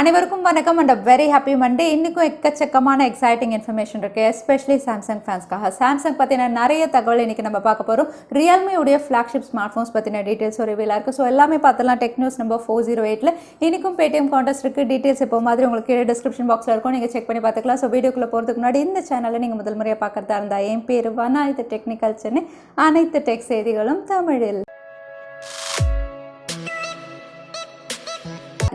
அனைவருக்கும் வணக்கம் and very happy Monday. இன்றைக்கும் எக்கச்சக்கமான எக்ஸைட்டிங் இன்ஃபர்மேஷன் இருக்குது, எஸ்பெஷலி சாம்சங் ஃபேன்ஸ்க்காக. சாம்சங் பற்றின நிறைய தகவல் இன்றைக்கி நம்ம பார்க்க போகிறோம். ரியல்மி உடைய ஃப்ளாக்ஷிப் ஸ்மார்ட் ஃபோன்ஸ் பற்றின டீட்டெயில்ஸும் ரிவீலாக இருக்குது. ஸோ எல்லாமே பார்த்தலாம். டெக் நியூஸ் நம்பர் 408 இன்றைக்கும் Paytm Contest இருக்குது. டீட்டெயில்ஸ் இப்போ மாதிரி உங்களுக்கு டிஸ்கிரிப்ஷன் பாக்ஸில் இருக்கும், நீங்கள் செக் பண்ணி பார்த்துக்கலாம். ஸோ வீடியோக்குள்ளே போகிறதுக்கு முன்னாடி இந்த சேனலில் நீங்கள் முதல் முறையாக பார்க்குறதா இருந்தால் என் பேர் வனா, இது டெக்னிக்கல் சென்னை, அனைத்து டெக் செய்திகளும் தமிழில்.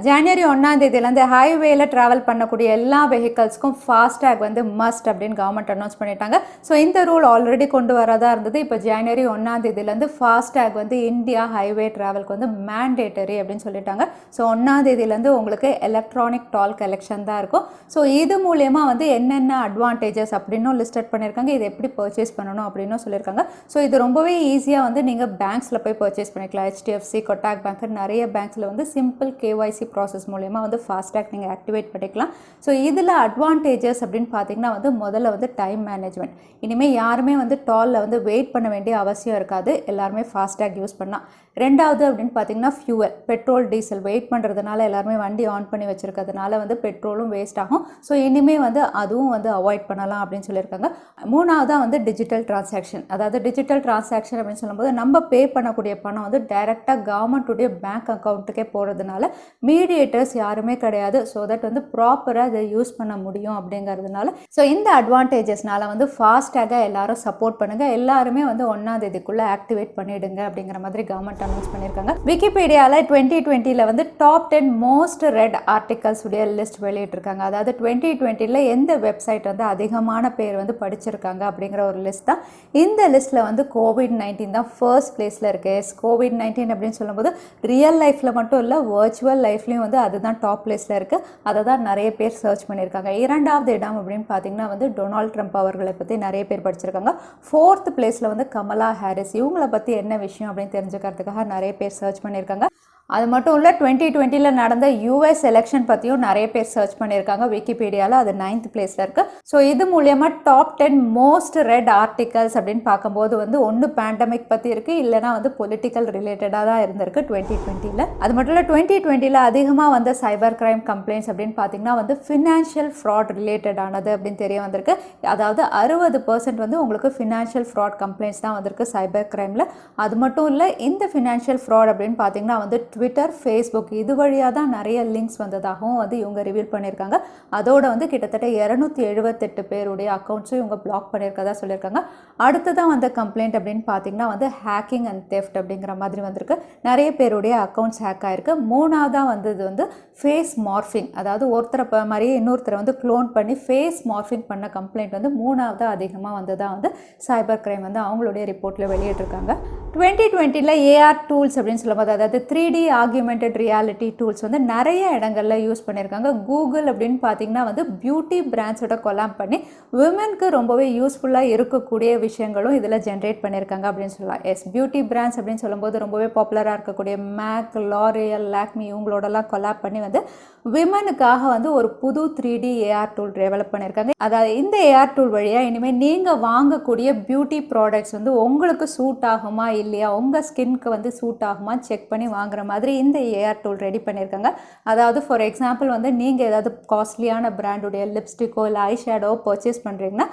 ஜனவரி 1ஆம் தேதியிலேருந்து ஹைவேல ட்ராவல் பண்ணக்கூடிய எல்லா வெஹிக்கல்ஸ்க்கும் ஃபாஸ்டேக் வந்து மஸ்ட் அப்படின்னு கவர்மெண்ட் அனௌன்ஸ் பண்ணிட்டாங்க. ஸோ இந்த ரூல் ஆல்ரெடி கொண்டு வரதா இருந்தது. இப்போ ஜனவரி 1ஆம் தேதியிலேருந்து ஃபாஸ்டேக் வந்து இந்தியா ஹைவே ட்ராவலுக்கு வந்து மேண்டேட்டரி அப்படின்னு சொல்லிட்டாங்க. ஸோ 1ஆம் தேதியிலேருந்து உங்களுக்கு எலக்ட்ரானிக் டால் கலெக்ஷன் தான் இருக்கும். ஸோ இது மூலயமா வந்து என்னென்ன அட்வான்டேஜஸ் அப்படின்னும் லிஸ்டட் பண்ணியிருக்காங்க. இது எப்படி பர்ச்சேஸ் பண்ணணும் அப்படின்னும் சொல்லியிருக்காங்க. ஸோ இது ரொம்பவே ஈஸியாக வந்து நீங்கள் பேங்க்ஸில் போய் பர்ச்சேஸ் பண்ணிக்கலாம். HDFC, கொட்டாக் பேங்க், நிறைய பேங்க்ஸில் வந்து சிம்பிள் KYC ப்ராசஸ் மூலமா வந்து ஃபாஸ்டேக் நீங்கள் ஆக்டிவேட் பண்ணிக்கலாம். ஸோ இதில் அட்வான்டேஜஸ் அப்படின்னு பார்த்தீங்கன்னா வந்து முதல்ல வந்து டைம் மேனேஜ்மெண்ட். இனிமேல் யாருமே வந்து டாலில் வந்து வெயிட் பண்ண வேண்டிய அவசியம் இருக்காது, எல்லாருமே ஃபாஸ்டேக் யூஸ் பண்ணலாம். ரெண்டாவது அப்படின்னு பார்த்தீங்கன்னா ஃபியூவல், பெட்ரோல் டீசல் வெயிட் பண்ணுறதுனால எல்லாருமே வண்டி ஆன் பண்ணி வச்சுருக்கிறதுனால வந்து பெட்ரோலும் வேஸ்ட் ஆகும். ஸோ இனிமேல் வந்து அதுவும் வந்து அவாய்ட் பண்ணலாம் அப்படின்னு சொல்லியிருக்காங்க. மூணாவதாக வந்து டிஜிட்டல் டிரான்சாக்ஷன். அதாவது டிஜிட்டல் டிரான்சாக்ஷன் அப்படின்னு சொல்லும்போது நம்ம பே பண்ணக்கூடிய பணம் வந்து டைரெக்டாக கவர்மெண்ட்டுடைய பேங்க் அக்கௌண்ட்டுக்கே போகிறதுனால மீடியேட்டர்ஸ் யாருமே கிடையாது. ஸோ தட் வந்து ப்ராப்பராக இதை யூஸ் பண்ண முடியும் அப்படிங்கிறதுனால ஸோ இந்த அட்வான்டேஜஸ்னால வந்து ஃபாஸ்டேகாக எல்லாரும் சப்போர்ட் பண்ணுங்கள், எல்லாருமே வந்து 1ஆம் தேதிக்குள்ளே ஆக்டிவேட் பண்ணிவிடுங்க அப்படிங்கிற மாதிரி கவர்மெண்ட் அனௌன்ஸ் பண்ணியிருக்காங்க. விக்கிபீடியாவில் 2020 வந்து டாப் 10 மோஸ்ட் ரெட் ஆர்டிகல்ஸ் உடைய லிஸ்ட் வெளியிட்டிருக்காங்க. அதாவது 2020 எந்த வெப்சைட் வந்து அதிகமான பேர் வந்து படிச்சிருக்காங்க அப்படிங்கிற ஒரு லிஸ்ட் தான். இந்த லிஸ்ட்டில் வந்து COVID-19 தான் ஃபர்ஸ்ட் பிளேஸில் இருக்குது. COVID-19 அப்படின்னு சொல்லும்போது ரியல் லைஃப்பில் மட்டும் இல்லை, வர்ச்சுவல் லைஃப்லையும் வந்து அதுதான் டாப் பிளேஸில் இருக்குது. அதை தான் நிறைய பேர் சர்ச் பண்ணியிருக்காங்க. இரண்டாவது இடம் அப்படின்னு பார்த்தீங்கன்னா வந்து டொனால்ட் ட்ரம்ப் அவர்களை பற்றி நிறைய பேர் படிச்சிருக்காங்க. ஃபோர்த் பிளேஸில் வந்து கமலா ஹாரிஸ், இவங்களை பற்றி என்ன விஷயம் அப்படின்னு தெரிஞ்சுக்கிறதுக்காக நிறைய பேர் சர்ச் பண்ணியிருக்காங்க. அது மட்டும் இல்லை, 2020 நடந்த US எலெக்ஷன் பற்றியும் நிறைய பேர் சர்ச் பண்ணியிருக்காங்க விக்கிபீடியாவில். அது 9th பிளேஸில் இருக்குது. ஸோ இது மூலயமா டாப் 10 மோஸ்ட் ரெட் ஆர்டிகல்ஸ் அப்படின்னு பார்க்கும்போது வந்து ஒன்று பேண்டமிக் பற்றி இருக்குது, இல்லைனா வந்து பொலிட்டிக்கல் ரிலேட்டடாக தான் இருந்திருக்கு 2020. அது மட்டும் இல்லை, 2020 அதிகமாக வந்து சைபர் கிரைம் கம்ப்ளைண்ட்ஸ் அப்படின்னு பார்த்தீங்கன்னா வந்து ஃபினான்ஷியல் ஃப்ராட் ரிலேட்டடானது அப்படின்னு தெரிய வந்திருக்கு. அதாவது 60% வந்து உங்களுக்கு ஃபினான்ஷியல் ஃப்ராட் கம்ப்ளைண்ட்ஸ் தான் வந்திருக்கு சைபர் கிரைமில். அது மட்டும் இல்லை, இந்த ஃபினான்ஷியல் ஃப்ராட் அப்படின்னு பார்த்தீங்கன்னா வந்து ட்விட்டர், ஃபேஸ்புக் இது வழியாக தான் நிறைய லிங்க்ஸ் வந்ததாகவும் வந்து இவங்க ரிவீல் பண்ணியிருக்காங்க. அதோட வந்து கிட்டத்தட்ட 278 பேருடைய அக்கௌண்ட்ஸும் இவங்க பிளாக் பண்ணியிருக்கதா சொல்லியிருக்காங்க. அடுத்ததான் வந்த கம்ப்ளைண்ட் அப்படின்னு பார்த்தீங்கன்னா வந்து ஹேக்கிங் அண்ட் தெஃப்ட் அப்படிங்கிற மாதிரி வந்திருக்கு. நிறைய பேருடைய அக்கௌண்ட்ஸ் ஹேக் ஆகிருக்கு. மூணாவதாக வந்தது வந்து ஃபேஸ் மார்ஃபிங். அதாவது ஒருத்தரை மாதிரியே இன்னொருத்தரை வந்து க்ளோன் பண்ணி ஃபேஸ் மார்ஃபிங் பண்ண கம்ப்ளைண்ட் வந்து மூணாவதாக அதிகமாக வந்ததாக வந்து சைபர் கிரைம் வந்து அவங்களுடைய ரிப்போர்ட்டில் வெளியிட்டிருக்காங்க. 2020 AR டூல்ஸ் அப்படின்னு சொல்லும்போது, அதாவது 3D ஆக்யூமெண்டட் ரியாலிட்டி டூல்ஸ் வந்து நிறைய இடங்களில் யூஸ் பண்ணியிருக்காங்க. கூகுள் அப்படின்னு பார்த்தீங்கன்னா வந்து பியூட்டி பிராண்ட்ஸோட கொலாப் பண்ணி விமென்க்கு ரொம்பவே யூஸ்ஃபுல்லாக இருக்கக்கூடிய விஷயங்களும் இதில் ஜென்ரேட் பண்ணியிருக்காங்க அப்படின்னு சொல்லலாம். பியூட்டி பிராண்ட்ஸ் அப்படின்னு சொல்லும்போது ரொம்பவே பாப்புலராக இருக்கக்கூடிய மேக், லாரியல், லாக்மி இவங்களோடலாம் கொலாப் பண்ணி வந்து விமனுக்காக வந்து ஒரு புது 3D AR டூல் டெவலப் பண்ணியிருக்காங்க. அதாவது இந்த AR டூல் வழியாக இனிமேல் நீங்கள் வாங்கக்கூடிய பியூட்டி ப்ராடக்ட்ஸ் வந்து உங்களுக்கு சூட் ஆகுமா இல்லையா, உங்கள் ஸ்கின்க்கு வந்து சூட் ஆகுமா செக் பண்ணி வாங்குற மாதிரி இந்த AR டூல் ரெடி பண்ணியிருக்காங்க. அதாவது ஃபார் எக்ஸாம்பிள் வந்து நீங்கள் ஏதாவது காஸ்ட்லியான பிராண்டுடைய லிப்ஸ்டிக்கோ இல்லை ஐ ஷேடோ பர்ச்சேஸ் பண்ணுறீங்கன்னா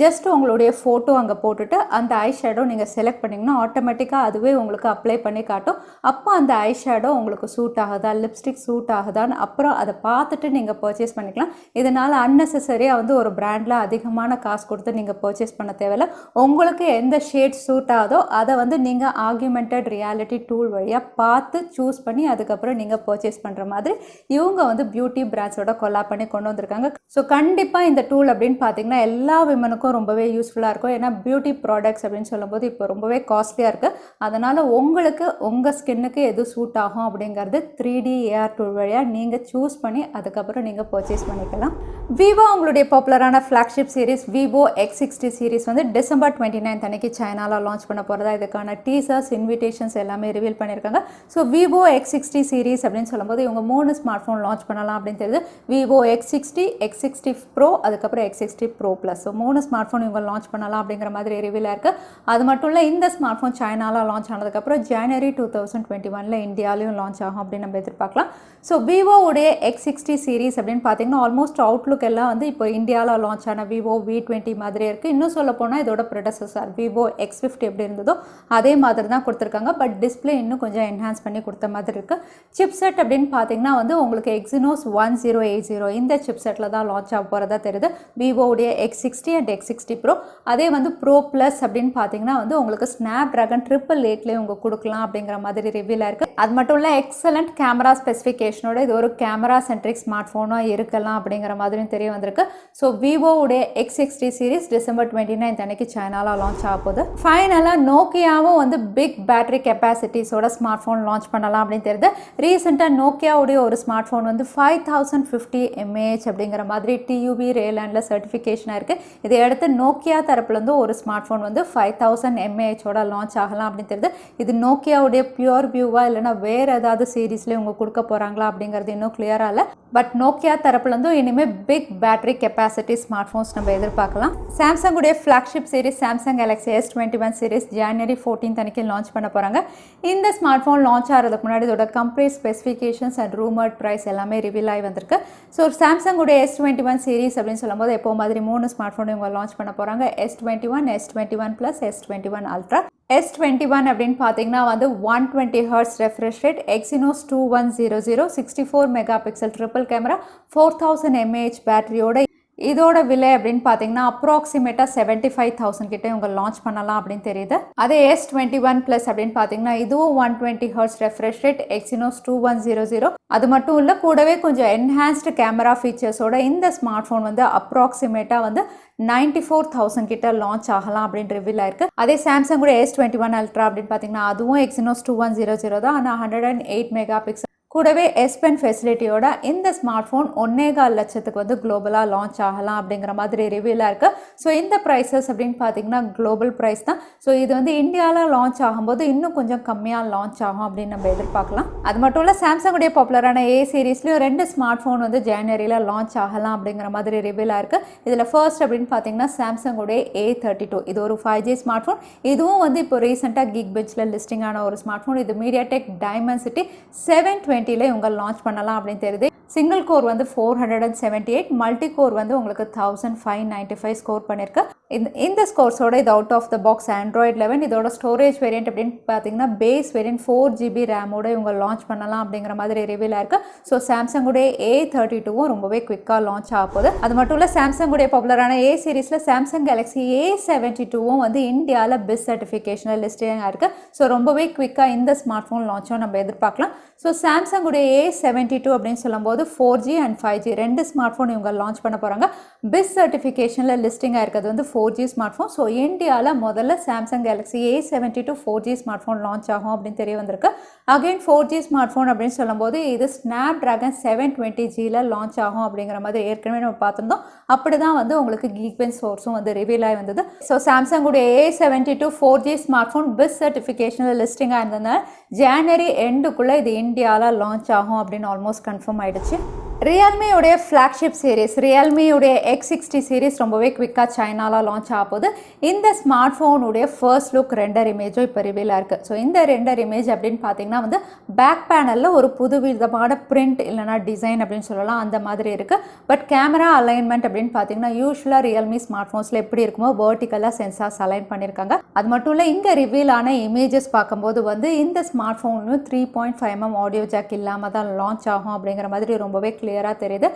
ஜஸ்ட் உங்களுடைய ஃபோட்டோ அங்கே போட்டுட்டு அந்த ஐ ஷேடோ நீங்கள் செலக்ட் பண்ணிங்கன்னா ஆட்டோமேட்டிக்காக அதுவே உங்களுக்கு அப்ளை பண்ணி காட்டும். அப்போ அந்த ஐ ஷேடோ உங்களுக்கு சூட் ஆகுதா, லிப்ஸ்டிக் சூட் ஆகுதான்னு அப்புறம் அதை பார்த்துட்டு நீங்கள் பர்ச்சேஸ் பண்ணிக்கலாம். இதனால் அன்னெசரியாக வந்து ஒரு பிராண்டில் அதிகமான காசு கொடுத்து நீங்கள் பர்ச்சேஸ் பண்ண தேவையில்லை. உங்களுக்கு எந்த ஷேட் சூட் ஆகுதோ அதை வந்து நீங்கள் ஆக்யூமெண்டட் ரியாலிட்டி டூல் வழியாக பார்த்து சூஸ் பண்ணி அதுக்கப்புறம் நீங்கள் பர்ச்சேஸ் பண்ணுற மாதிரி இவங்க வந்து பியூட்டி பிராண்ட்ஸோட கொலாப் பண்ணி கொண்டு வந்திருக்காங்க. ஸோ கண்டிப்பாக இந்த டூல் அப்படின்னு பார்த்தீங்கன்னா எல்லா விமனுக்கும் ரொம்பவே யூஸ்ஃபுல்லாக இருக்கும். ஏன்னா பியூட்டி ப்ராடக்ட்ஸ் அப்படின்னு சொல்லும்போது இப்போ ரொம்பவே காஸ்ட்லியாக இருக்குது. அதனால் உங்களுக்கு உங்கள் ஸ்கின்னுக்கு எது சூட் ஆகும் அப்படிங்கிறது 3D AR டூல் வழியாக நீங்கள் சூஸ் பண்ணி அதுக்கப்புறம் நீங்கள் பர்ச்சேஸ் பண்ணிக்கலாம். விவோ உங்களுடைய பாப்புலரான flagship series Vivo X60 series வந்து December 29 அன்னைக்கு சைனாவில் லான்ச் பண்ண போகிறதா இதுக்கான டீசர்ஸ் இன்விடேஷன்ஸ் எல்லாமே ரிவீல் பண்ணியிருக்காங்க. ஸோ விவோ X60 சீரீஸ் அப்படின்னு சொல்லும்போது இவங்க 3 ஸ்மார்ட் ஃபோன் லான்ச் பண்ணலாம் அப்படின்னு தெரியுது. விவோ X60, X60 Pro, அதுக்கப்புறம் X60 Pro Plus. So 3 smart phone இவங்க லான்ச் பண்ணலாம் அப்படிங்கிற மாதிரி ரிவீலாக இருக்குது. அது மட்டும் இல்லை, இந்த ஸ்மார்ட் ஃபோன் சைனாவில் லான்ச் ஆனதுக்கப்புறம் ஜனவரி 2021 இந்தியாவிலையும் லான்ச் ஆகும் அப்படின்னு நம்ம எதிர்பார்க்கலாம். ஸோ விவோவுடைய X60 சீரீஸ் அப்படின்னு பார்த்தீங்கன்னா ஆல்மோஸ்ட் அவுட்லுக் எல்லாம் வந்து இப்போ இந்தியாவில் லான்ச் ஆன விவோ V20 மாதிரி இருக்குது. இன்னும் சொல்ல போனால் இதோட ப்ரெடசஸர் விவோ X50 எப்படி இருந்ததோ அதே மாதிரி தான் கொடுத்துருக்காங்க. பட் டிஸ்பிளே இன்னும் கொஞ்சம் என்ஹான்ஸ் பண்ணி கொடுத்த மாதிரி இருக்குது. சிப்செட் அப்படின்னு பார்த்தீங்கன்னா வந்து உங்களுக்கு Exynos 1080 இந்த சிப்செட்டில் தான் லான்ச் ஆக போகிறதா தெரியுது. விவோவுடைய X60 அண்ட் X60 Pro. அதே வந்து ப்ரோ ப்ளஸ் அப்படின்னு பார்த்தீங்கன்னா வந்து உங்களுக்கு ஸ்னாப்ட்ராகன் 888 உங்க கொடுக்கலாம் அப்படிங்கிற மாதிரி ரிவ்யூலாக இருக்குது. அது மட்டும் இல்லை, எக்ஸலண்ட் கேமரா ஸ்பெசிஃபிகேஷனோட இது ஒரு கேமரா சென்ட்ரிக் ஸ்மார்ட் ஃபோனாக இருக்கலாம் அப்படிங்கிற மாதிரியும் தெரிய வந்திருக்கு. ஸோ விவோவுடைய X60 சீரீஸ் டிசம்பர் 29 அன்னைக்கு சைனாவில் லான்ச் ஆக போகுது. ஃபைனலாக நோக்கியாவும் வந்து பிக் பேட்டரி கெப்பாசிட்டிஸோட ஸ்மார்ட் ஃபோன் லான்ச் பண்ணலாம் அப்படின்னு தெரியுது. ரீசெண்டாக நோக்கியாவுடைய ஒரு ஸ்மார்ட் ஃபோன் வந்து 5050 mAh அப்படிங்கிற மாதிரி TUV ரேலாண்டில் சர்டிஃபிகேஷனாக இருக்குது. இதை அடுத்து நோக்கியா தரப்புலேருந்து ஒரு ஸ்மார்ட் ஃபோன் வந்து 5000 mAh லான்ச் ஆகலாம் அப்படின்னு தெரியுது. இது நோக்கியாவுடைய பியூர் வியூவா இல்லைனா வேறு ஏதாவது சீரீஸ்லேயே இவங்க கொடுக்க போகிறாங்களா அப்படிங்கிறது இன்னும் கிளியராக இல்லை. பட் நோக்கியா தரப்புலேருந்தும் இனிமேல் big battery capacity smart phones நம்ம எதிர்பார்க்கலாம். சாம்சங்குடைய flagship series Samsung Galaxy S21 series ஜனவரி 14 அன்னைக்கு லான்ச் பண்ண போகிறாங்க. இந்த ஸ்மார்ட் ஃபோன் லான்ச் ஆகிறதுக்கு முன்னாடி இதோட கம்ப்ளீட் ஸ்பெசிஃபிகேஷன்ஸ் அண்ட் ரூமர்ட் ப்ரைஸ் எல்லாமே ரிவீல் ஆகி வந்திருக்கு. ஸோ சாம்சங்குடைய S21 சீரிஸ் அப்படின்னு சொல்லும்போது எப்போ மாதிரி 3 ஸ்மார்ட் ஃபோன் இவங்க லான்ச் பண்ண போகிறாங்க. S21, S21 Plus, S21 Ultra. S21 அப்படின்னு பார்த்தீங்கன்னா வந்து 120 Hz refresh rate, Exynos 2100, 64 megapixel triple camera, 4000 mAh பேட்டரியோட இதோட விலை அப்படின்னு பார்த்தீங்கன்னா அப்ராக்சிமேட்டாக 75,000 கிட்ட இவங்க லான்ச் பண்ணலாம் அப்படின்னு தெரியுது. அதே S21 Plus அப்படின்னு பார்த்தீங்கன்னா இதுவும் 120 Hz refresh rate, Exynos 2100. அது மட்டும் இல்லை, கூடவே கொஞ்சம் என்ஹான்ஸ்டு கேமரா ஃபீச்சர்ஸோட இந்த ஸ்மார்ட் ஃபோன் வந்து அப்ராக்சிமேட்டாக வந்து 94,000 கிட்ட லான்ச் ஆகலாம் அப்படின்னு ரிவீல் ஆயிருக்கு. அதே சாம்சங் கூட S21 Ultra அப்படின்னு பார்த்தீங்கன்னா அதுவும் Exynos 2100 தான், ஆனால் 108 மெகாபிக்சல் கூடவே S Pen ஃபெசிலிட்டியோட இந்த ஸ்மார்ட் ஃபோன் 1.25 லட்சத்துக்கு வந்து குளோபலாக லான்ச் ஆகலாம் அப்படிங்கிற மாதிரி ரிவ்யூலாக இருக்குது. ஸோ இந்த ப்ரைஸஸ் அப்படின்னு பார்த்தீங்கன்னா குளோபல் ப்ரைஸ் தான். ஸோ இது வந்து இந்தியாவில் லான்ச் ஆகும்போது இன்னும் கொஞ்சம் கம்மியாக லான்ச் ஆகும் அப்படின்னு நம்ம எதிர்பார்க்கலாம். அது மட்டும் இல்லை, சாம்சங்குடைய பாப்புலரான A சீரீஸ்லேயும் 2 ஸ்மார்ட் ஃபோன் வந்து ஜனவரியில் லான்ச் ஆகலாம் அப்படிங்கிற மாதிரி ரிவ்யூலாக இருக்குது. இதில் ஃபர்ஸ்ட் அப்படின்னு பார்த்தீங்கன்னா சாம்சங்குடைய A32. இது ஒரு 5G ஸ்மார்ட் ஃபோன். இதுவும் வந்து இப்போ ரீசெண்டாக கிக் பெஞ்சில் லிஸ்டிங் ஆன ஒரு ஸ்மார்ட் ஃபோன். இது மீடியாடெக் டைமென்சிட்டி 720 இவங்க லான்ச் பண்ணலாம் அப்படின்னு தெரியுது. சிங்கிள் கோர் வந்து 478, மல்டி கோர் வந்து உங்களுக்கு 1595 ஸ்கோர் பண்ணியிருக்கு. இந்த ஸ்கோர்ஸோட இது out of the box Android 11. இதோட ஸ்டோரேஜ் வேரியன்ட் அப்படின்னு பார்த்தீங்கன்னா பேஸ் வேரியன்ட் 4GB ரேமோட இவங்க லான்ச் பண்ணலாம் அப்படிங்கிற மாதிரி ரிவீலாக இருக்குது. ஸோ சாம்சங்குடைய A32வும் ரொம்பவே குவிக்காக லான்ச் ஆக போகுது. அது மட்டும் இல்லை, சாம்சங்குடைய பாப்புலரான A சீரீஸில் சாம்சங் Galaxy A72வும் வந்து இந்தியாவில் பிஸ் சர்டிஃபிகேஷனில் லிஸ்டிங் இருக்குது. ஸோ ரொம்பவே குவிக்காக இந்த ஸ்மார்ட் ஃபோன் லான்ச்சும் நம்ம எதிர்பார்க்கலாம். ஸோ சாம்சங்குடைய A72 அப்படின்னு சொல்லும்போது 4G and 5G 2 smart phone இவங்க லான்ச் பண்ண போகிறாங்க. பிஸ் சர்டிஃபிகேஷனில் லிஸ்டிங் ஆயிருக்கிறது வந்து 4G ஸ்மார்ட் ஃபோன். ஸோ இந்தியாவில் முதல்ல Samsung Galaxy A72 4G smart phone launch ஆகும் அப்படின்னு தெரிய வந்திருக்கு. அகைன் 4G ஸ்மார்ட் ஃபோன் அப்படின்னு சொல்லும்போது இது ஸ்னாப்ட்ராகன் 720Gயில் லான்ச் ஆகும் அப்படிங்கிற மாதிரி ஏற்கனவே நம்ம பார்த்துருந்தோம். அப்படி தான் வந்து உங்களுக்கு கீக்பெஞ்ச் சோர்ஸும் வந்து ரிவீல் ஆகி வந்தது. So சாம்சங்குடைய A72 4G smart phone பிஸ் சர்டிஃபிகேஷனில் லிஸ்டிங்காக இருந்ததுனால ஜனவரி எண்டுக்குள்ளே இது இந்தியாவில் லான்ச் ஆகும் அப்படின்னு ஆல்மோஸ்ட் கன்ஃபார்ம் ஆயிடுச்சு. ரியல்மியுடைய ஃப்ளாக்ஷிப் சீரிஸ் ரியல்மியுடைய X60 சீரிஸ் ரொம்பவே குவிக்காக சைனாவில் லான்ச் ஆக போகுது. இந்த ஸ்மார்ட் ஃபோனுடைய ஃபர்ஸ்ட் லுக் ரெண்டர் இமேஜும் இப்போ ரிவீலாக இருக்குது. ஸோ இந்த ரெண்டர் இமேஜ் அப்படின்னு பார்த்தீங்கன்னா வந்து பேக் பேனலில் ஒரு புது விதமான பிரிண்ட் இல்லைனா டிசைன் அப்படின்னு சொல்லலாம், அந்த மாதிரி இருக்குது. பட் கேமரா அலைன்மெண்ட் அப்படின்னு பார்த்தீங்கன்னா யூஸ்வலாக ரியல்மி ஸ்மார்ட் ஃபோன்ஸில் எப்படி இருக்குமோ வேர்ட்டிக்கலாக சென்சார்ஸ் அலைன் பண்ணியிருக்காங்க. அது மட்டும் இல்லை, இங்கே ரிவீலான இமேஜஸ் பார்க்கும்போது வந்து இந்த ஸ்மார்ட் ஃபோனும் 3.5mm ஆடியோ ஜாக் இல்லாமல் தான் லான்ச் ஆகும் அப்படிங்கிற மாதிரி ரொம்பவே கிளியராக தெரியுது.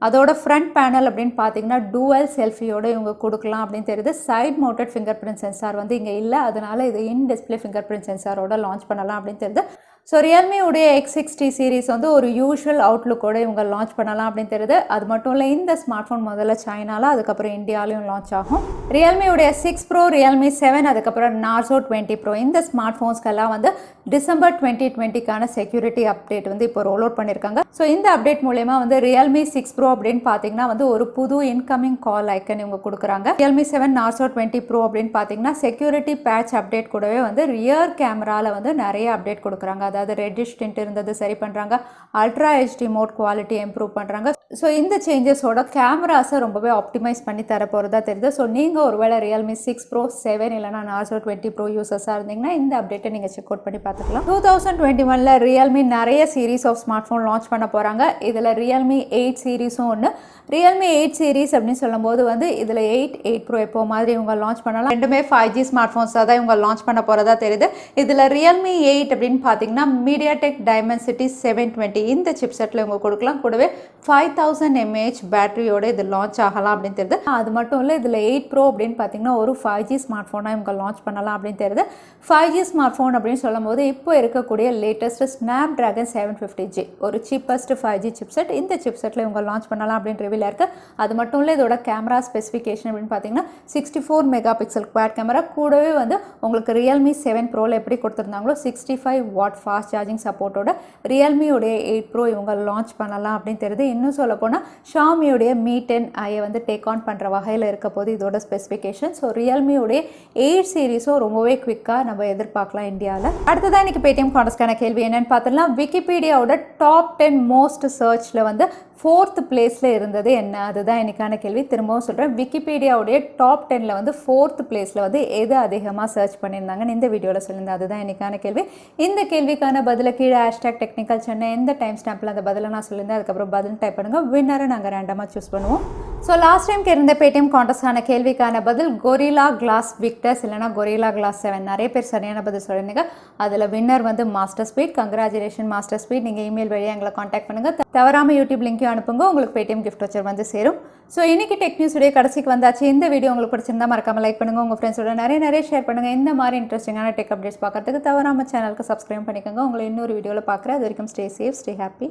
அதோட ஃப்ரண்ட் பேனல் அப்படின்னு பார்த்தீங்கன்னா டூவல் செல்ஃபியோட இவங்க கொடுக்கலாம் அப்படின்னு தெரியுது. Side mounted finger print sensor வந்து இங்கே இல்லை, அதனால இது இன் டிஸ்பிளே ஃபிங்கர் பிரிண்ட் சென்சாரோட லான்ச் பண்ணலாம் அப்படின்னு தெரியுது. ஸோ ரியல்மி உடைய X60 சீரிஸ் வந்து ஒரு யூஷுவல் அவுட்லுக்கோட இவங்க லான்ச் பண்ணலாம் அப்படின்னு தெரியுது. அது மட்டும் இல்லை, இந்த ஸ்மார்ட் ஃபோன் முதல்ல சைனாவில், அதுக்கப்புறம் இந்தியாவிலையும் லான்ச் ஆகும். ரியல்மி உடைய 6 Pro, Realme 7, அதுக்கப்புறம் Narzo 20 Pro இந்த ஸ்மார்ட் ஃபோன்ஸ்க்கெல்லாம் வந்து டிசம்பர் 2020க்கான செக்யூரிட்டி அப்டேட் வந்து இப்போ ரோல் அவுட் பண்ணியிருக்காங்க. ஸோ இந்த அப்டேட் மூலயமா வந்து Realme 6 Pro அப்படின்னு பார்த்தீங்கன்னா வந்து ஒரு புது இன்கமிங் கால் ஐக்கன் இவங்க கொடுக்குறாங்க. Realme 7 Narzo 20 Pro அப்படின்னு பார்த்தீங்கன்னா செக்யூரிட்டி பேட்ச் அப்டேட் கூடவே வந்து ரியர் கேமராவில் வந்து நிறைய அப்டேட் கொடுக்குறாங்க. அதாவது ரெட்டிஷ் டிண்ட் இருந்தது சரி பண்ணுறாங்க, ultra HD mode quality improve பண்ணுறாங்க. ஸோ இந்த சேஞ்சஸோட கேமராஸை ரொம்பவே ஆப்டிமைஸ் பண்ணி தர போகிறதா தெரியுது. ஸோ நீங்கள் ஒருவேளை Realme 6 Pro 7 இல்லைனா Narzo 20 Pro யூசர்ஸாக இருந்தீங்கன்னா இந்த அப்டேட்டை நீங்கள் செக் அவுட் பண்ணி பார்த்துக்கலாம். 2021 Realme நிறைய series of smart phone launch பண்ண போகிறாங்க. இதில் Realme 8 சீரீஸும் ஒன்று. Realme 8 சீரீஸ் அப்படின்னு சொல்லும்போது வந்து இதில் 8 Pro எப்போ மாதிரி இவங்க லான்ச் பண்ணலாம். ரெண்டுமே 5G ஸ்மார்ட் ஃபோன்ஸாக தான் இவங்க லான்ச் பண்ண போகிறதா தெரியுது. இதில் Realme 8 அப்படின்னு பார்த்தீங்கன்னா MediaTek Dimensity 720 இந்த சிப் செட்டில் இவங்க கொடுக்கலாம். கூடவே 5000 mAh பேட்டரியோட இது லான்ச் ஆகலாம் அப்படின்னு தெரியுது. அது மட்டும் இல்லை, இதில் 8 Pro அப்படின்னு பார்த்தீங்கன்னா ஒரு 5G ஸ்மார்ட் ஃபோனாக இவங்க லான்ச் பண்ணலாம் அப்படின்னு தெரியுது. 5G ஸ்மார்ட் ஃபோன் அப்படின்னு சொல்லும் போது இப்போ இருக்கக்கூடிய லேட்டஸ்ட் Snapdragon 750G ஒரு சீப்பஸ்ட் 5G சிப் செட். இந்த சிப் செட்டில் இவங்க லான்ச் பண்ணலாம் அப்படின்னு ரிவீல் இருக்கு. அது மட்டும் இல்லை, இதோட கேமரா ஸ்பெசிஃபிகேஷன் அப்படின்னு பார்த்தீங்கன்னா 64 மெகா பிக்சல் குவாட் கேமரா. கூடவே வந்து உங்களுக்கு Realme 7 Proவில் எப்படி கொடுத்துருந்தாங்களோ 65 வாட் ஃபாஸ்ட் சார்ஜிங் சப்போர்ட்டோட Realmeயோடைய 8 Pro இவங்க லான்ச் பண்ணலாம் அப்படின்னு தெரியுது. இன்னும் சொல்ல போனால் Xiaomiயோடைய Mi 10i வந்து டேக் ஆன் பண்ணுற வகையில் இருக்க போது இதோட ஸ்பெசிஃபிகேஷன். ஸோ Realmeயோடைய 8 சீரீஸும் ரொம்பவே குவிக்காக நம்ம எதிர்பார்க்கலாம் இந்தியாவில். அடுத்ததான் இன்னைக்கு Paytm Contestக்கான கேள்வி என்னன்னு பார்த்தோம்னா, விக்கிபீடியாவோட டாப் 10 மோஸ்ட் சர்ச்சில் வந்து 4th பிளேஸில் இருந்தது என்ன? அதுதான் இன்னைக்கான கேள்வி. திரும்பவும் சொல்கிறேன், விக்கிபீடியாவுடைய டாப் 10ல் வந்து 4th பிளேஸில் வந்து எது அதிகமாக சர்ச் பண்ணியிருந்தாங்கன்னு இந்த வீடியோவில் சொல்லியிருந்தேன். அதுதான் இன்னைக்கான கேள்வி. இந்த கேள்விக்கான பதிலை கீழே #technicalchennai எந்த டைம் ஸ்டாம்பில் அந்த பதிலை நான் சொல்லியிருந்தேன் அதுக்கப்புறம் பதில் டைப் பண்ணுங்கள். வின்னரை நாங்கள் ரேண்டமாக சூஸ் பண்ணுவோம். ஸோ லாஸ்ட் டைம் இருந்த Paytm கான்டெஸ்டான கேள்விக்கான பதில் கொரில்லா கிளாஸ் விக்டர்ஸ் இல்லைனா கொரில்லா கிளாஸ் 7. நிறைய பேர் சரியான பதில் சொல்லியிருந்தீங்க. அதில் வின்னர் வந்து master speed. Congratulation master speed. நீங்கள் இமெயில் வழியாக எங்களை காண்டாக்ட் பண்ணுங்கள். தவறாமல் யூடியூப் லிங்க்கையும் அனுப்புங்க. உங்களுக்கு Paytm கிஃப்ட் வச்சர் வந்து சேரும். ஸோ இன்றைக்கி டெக் நியூஸுடைய கடைசிக்கு வந்தாச்சு. இந்த வீடியோ உங்களுக்கு பிடிச்சிருந்தா மறக்காமல் லைக் பண்ணுங்கள். உங்கள் ஃப்ரெண்ட்ஸோட நிறைய ஷேர் பண்ணுங்கள். இந்த மாதிரி இன்ட்ரெஸ்டிங்கான டெக் அப்டேட்ஸ் பார்க்கறதுக்கு தவறாமல் சேனலுக்கு சப்ஸ்கிரைப் பண்ணிக்கோங்க. உங்களை இன்னொரு வீடியோவில் பார்க்குறேன். அது வரைக்கும் ஸ்டே சேஃப், ஸ்டே ஹாப்பி.